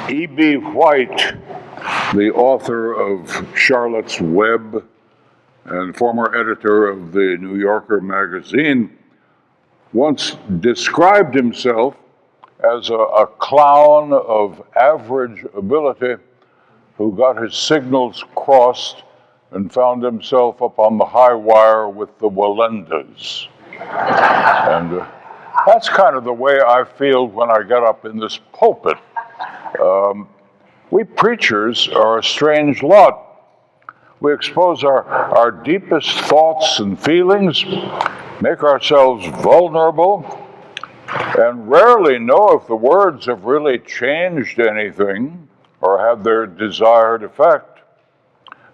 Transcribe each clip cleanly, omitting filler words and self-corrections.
E.B. White, the author of Charlotte's Web and former editor of the New Yorker magazine, once described himself as a clown of average ability who got his signals crossed and found himself up on the high wire with the Wallendas. And that's kind of the way I feel when I get up in this pulpit. We preachers are a strange lot. We expose our deepest thoughts and feelings, make ourselves vulnerable, and rarely know if the words have really changed anything or had their desired effect.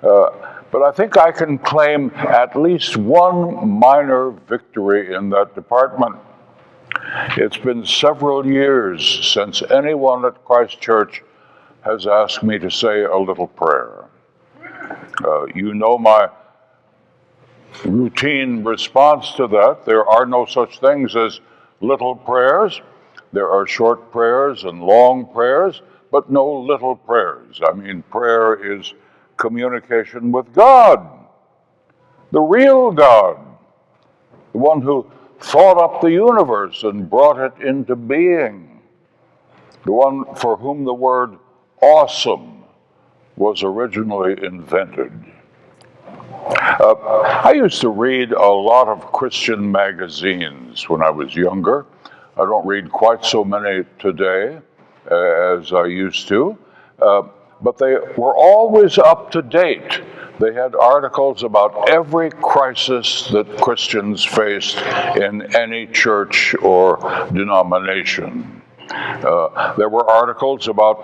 But I think I can claim at least one minor victory in that department. It's been several years since anyone at Christ Church has asked me to say a little prayer. You know my routine response to that. There are no such things as little prayers. There are short prayers and long prayers, but no little prayers. I mean, prayer is communication with God, the real God, the one who thought up the universe and brought it into being, the one for whom the word awesome was originally invented. I used to read a lot of Christian magazines when I was younger. I don't read quite so many today as I used to, but they were always up to date. They had articles about every crisis that Christians faced in any church or denomination. There were articles about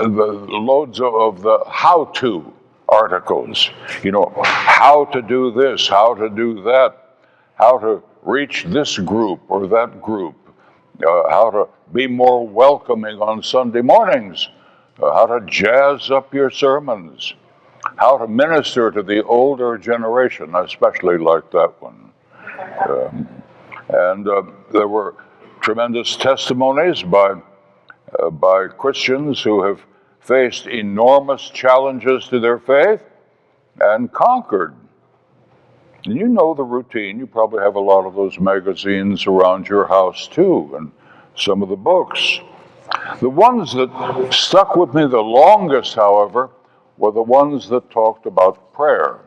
loads of the how-to articles. You know, how to do this, how to do that, how to reach this group or that group, how to be more welcoming on Sunday mornings, how to jazz up your sermons, how to minister to the older generation. I especially liked that one. And there were tremendous testimonies by Christians who have faced enormous challenges to their faith and conquered. And you know the routine. You probably have a lot of those magazines around your house too, and some of the books. The ones that stuck with me the longest, however, were the ones that talked about prayer,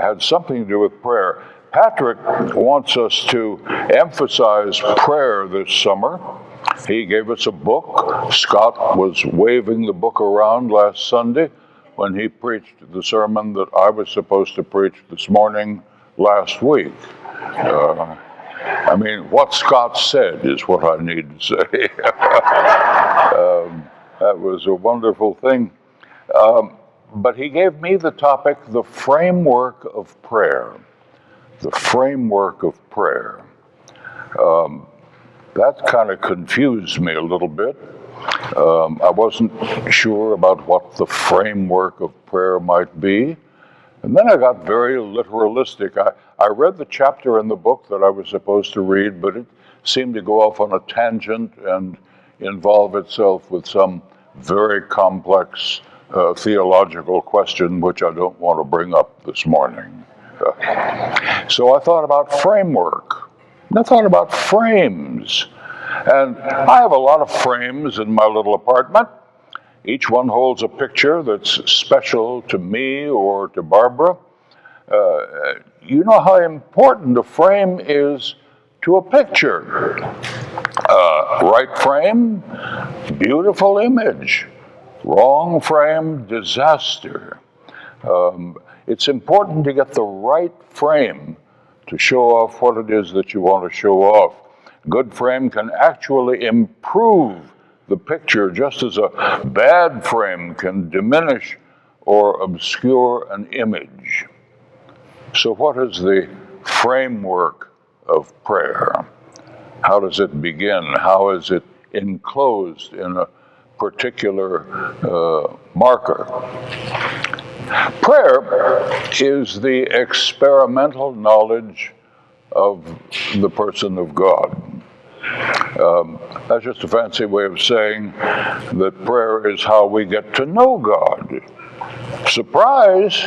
had something to do with prayer. Patrick wants us to emphasize prayer this summer. He gave us a book. Scott was waving the book around last Sunday when he preached the sermon that I was supposed to preach this morning last week. I mean, what Scott said is what I need to say. That was a wonderful thing. But he gave me the topic, the framework of prayer. The framework of prayer. That kind of confused me a little bit. I wasn't sure about what the framework of prayer might be. And then I got very literalistic. I read the chapter in the book that I was supposed to read, but it seemed to go off on a tangent and involve itself with some very complex theological question, which I don't want to bring up this morning. So I thought about framework. And I thought about frames. And I have a lot of frames in my little apartment. Each one holds a picture that's special to me or to Barbara. You know how important a frame is to a picture. Right frame, beautiful image. Wrong frame, disaster. It's important to get the right frame to show off what it is that you want to show off. Good frame can actually improve the picture, just as a bad frame can diminish or obscure an image. So what is the framework of prayer? How does it begin? How is it enclosed in a particular marker? Prayer is the experimental knowledge of the person of God. That's just a fancy way of saying that prayer is how we get to know God. Surprise!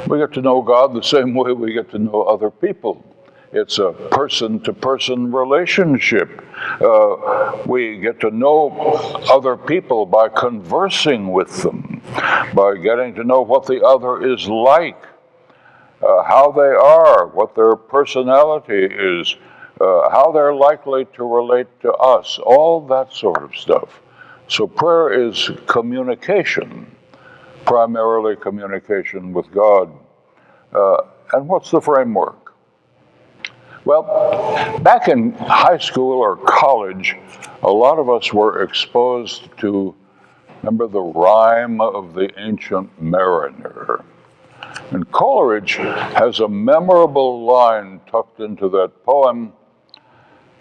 We get to know God the same way we get to know other people. It's a person-to-person relationship. We get to know other people by conversing with them, by getting to know what the other is like, how they are, what their personality is, how they're likely to relate to us, all that sort of stuff. So prayer is communication, primarily communication with God. And what's the framework? Well, back in high school or college, a lot of us were exposed to, remember the rhyme of the ancient mariner. And Coleridge has a memorable line tucked into that poem,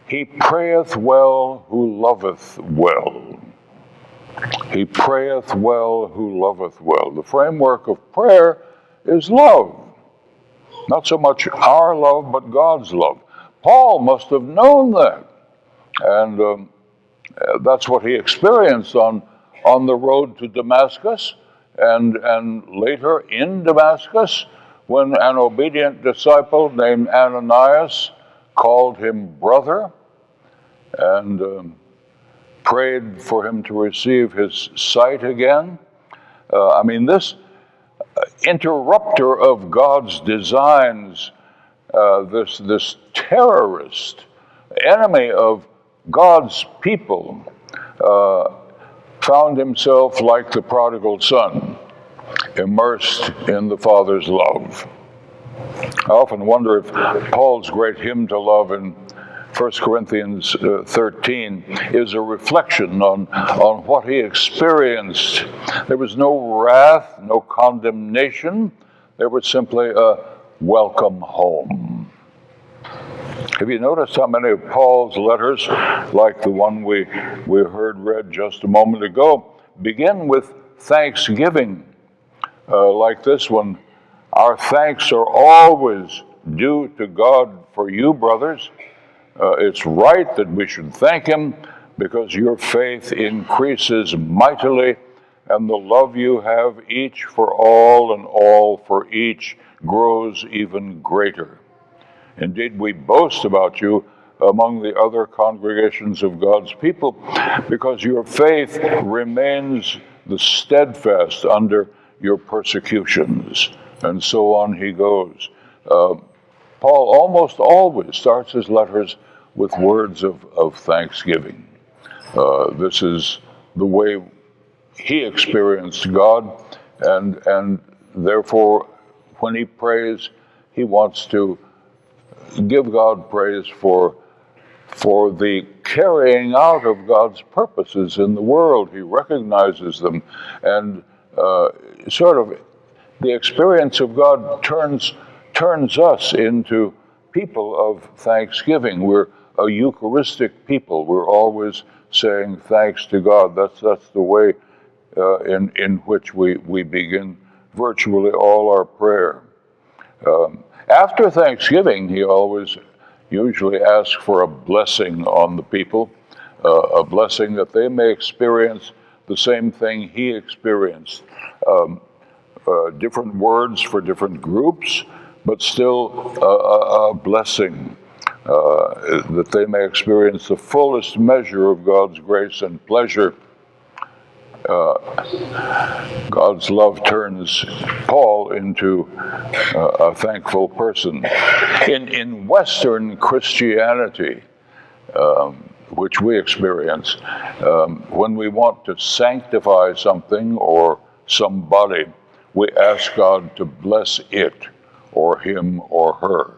"He prayeth well who loveth well." He prayeth well who loveth well. The framework of prayer is love. Not so much our love, but God's love. Paul must have known that. And that's what he experienced on the road to Damascus and later in Damascus when an obedient disciple named Ananias called him brother and prayed for him to receive his sight again. This interrupter of God's designs, this terrorist, enemy of God's people, found himself like the prodigal son, immersed in the Father's love. I often wonder if Paul's great hymn to love in 1 Corinthians 13 is a reflection on what he experienced. There was no wrath, no condemnation. There was simply a welcome home. Have you noticed how many of Paul's letters, like the one we heard read just a moment ago, begin with thanksgiving? Like this one, "Our thanks are always due to God for you, brothers. It's right that we should thank him because your faith increases mightily, and the love you have each for all and all for each grows even greater. Indeed, we boast about you among the other congregations of God's people because your faith remains the steadfast under your persecutions." And so on he goes. Paul almost always starts his letters with words of thanksgiving. This is the way he experienced God, and therefore, when he prays, he wants to give God praise for the carrying out of God's purposes in the world. He recognizes them, and sort of the experience of God turns us into people of thanksgiving. We're a Eucharistic people. We're always saying thanks to God. That's the way in which we begin virtually all our prayer. After Thanksgiving, he always usually asks for a blessing on the people, a blessing that they may experience the same thing he experienced. Different words for different groups, but still a blessing, that they may experience the fullest measure of God's grace and pleasure. God's love turns Paul into a thankful person. In Western Christianity, which we experience, when we want to sanctify something or somebody, we ask God to bless it, or him or her.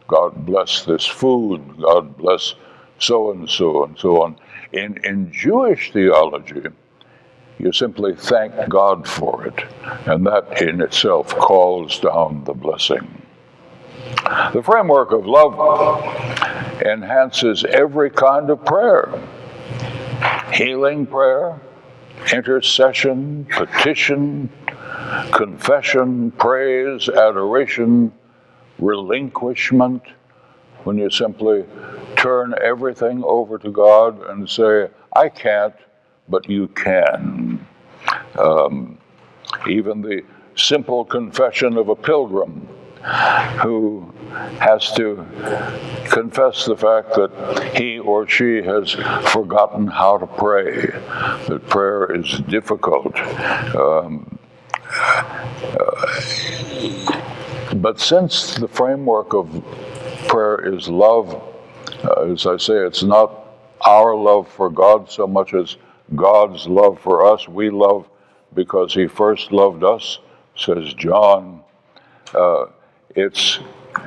God bless this food, God bless so and so and so on. In Jewish theology, you simply thank God for it, and that in itself calls down the blessing. The framework of love enhances every kind of prayer: healing prayer, intercession, petition, confession, praise, adoration, relinquishment, when you simply turn everything over to God and say, I can't, but you can. Even the simple confession of a pilgrim who has to confess the fact that he or she has forgotten how to pray, that prayer is difficult. But since the framework of prayer is love, as I say, it's not our love for God so much as God's love for us. We love because he first loved us, says John. It's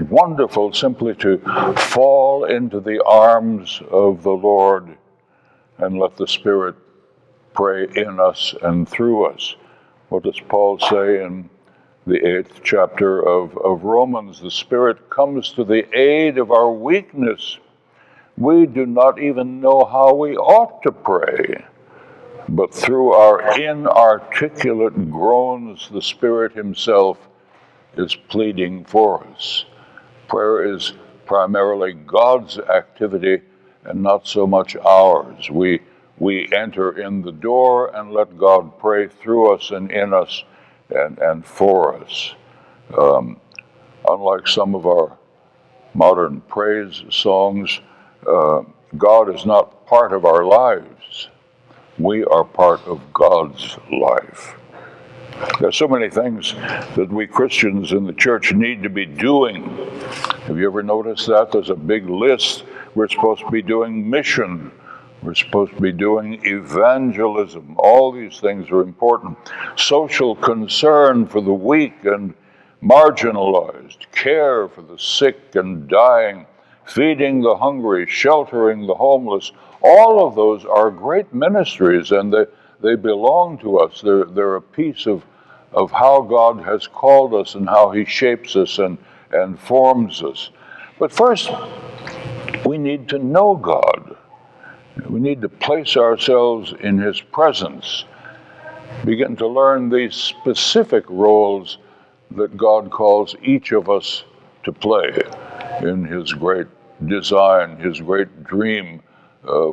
wonderful simply to fall into the arms of the Lord and let the Spirit pray in us and through us. What does Paul say in the 8th chapter of Romans? The Spirit comes to the aid of our weakness. We do not even know how we ought to pray, but through our inarticulate groans, the Spirit himself is pleading for us. Prayer is primarily God's activity and not so much ours. We enter in the door and let God pray through us and in us and for us. Unlike some of our modern praise songs, God is not part of our lives. We are part of God's life. There's so many things that we Christians in the church need to be doing. Have you ever noticed that? There's a big list. We're supposed to be doing mission. We're supposed to be doing evangelism. All these things are important. Social concern for the weak and marginalized, care for the sick and dying, feeding the hungry, sheltering the homeless. All of those are great ministries, and they belong to us. They're a piece of how God has called us and how he shapes us and forms us. But first, we need to know God. We need to place ourselves in his presence, begin to learn these specific roles that God calls each of us to play in his great design, his great dream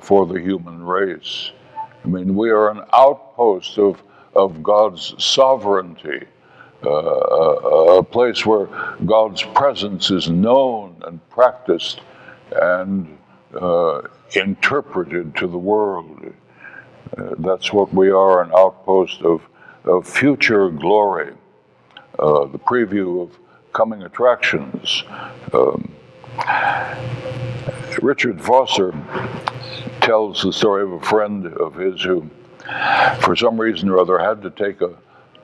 for the human race. I mean, we are an outpost of God's sovereignty, a place where God's presence is known and practiced and interpreted to the world. That's what we are, an outpost of future glory, the preview of coming attractions. Richard Foster tells the story of a friend of his who, for some reason or other, had to take a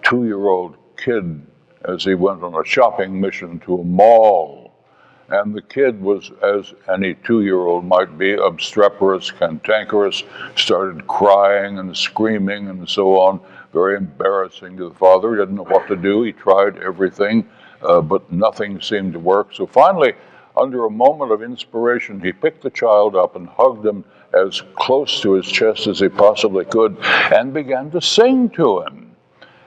2-year-old kid as he went on a shopping mission to a mall. And the kid was, as any 2-year-old might be, obstreperous, cantankerous, started crying and screaming and so on, very embarrassing to the father. He didn't know what to do. He tried everything, but nothing seemed to work. So finally, under a moment of inspiration, he picked the child up and hugged him as close to his chest as he possibly could and began to sing to him.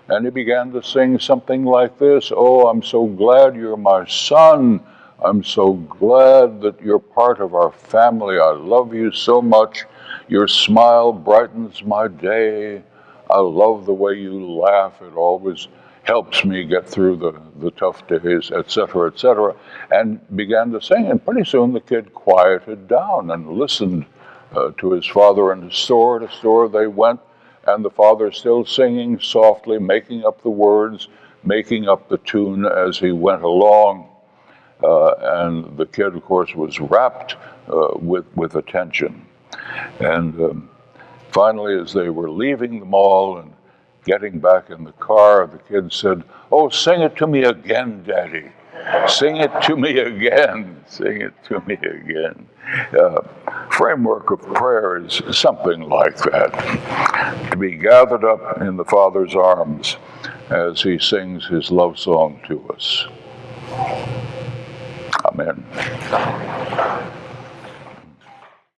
And he began to sing something like this: "Oh, I'm so glad you're my son. I'm so glad that you're part of our family. I love you so much. Your smile brightens my day. I love the way you laugh. It always helps me get through the tough days," etc., etc., and began to sing. And pretty soon the kid quieted down and listened to his father. And store to store they went, and the father still singing softly, making up the words, making up the tune as he went along. And the kid, of course, was rapt with attention. And finally, as they were leaving the mall and getting back in the car, the kid said, "Oh, sing it to me again, Daddy. Sing it to me again. Sing it to me again." Framework of prayer is something like that. To be gathered up in the Father's arms as he sings his love song to us. Amen.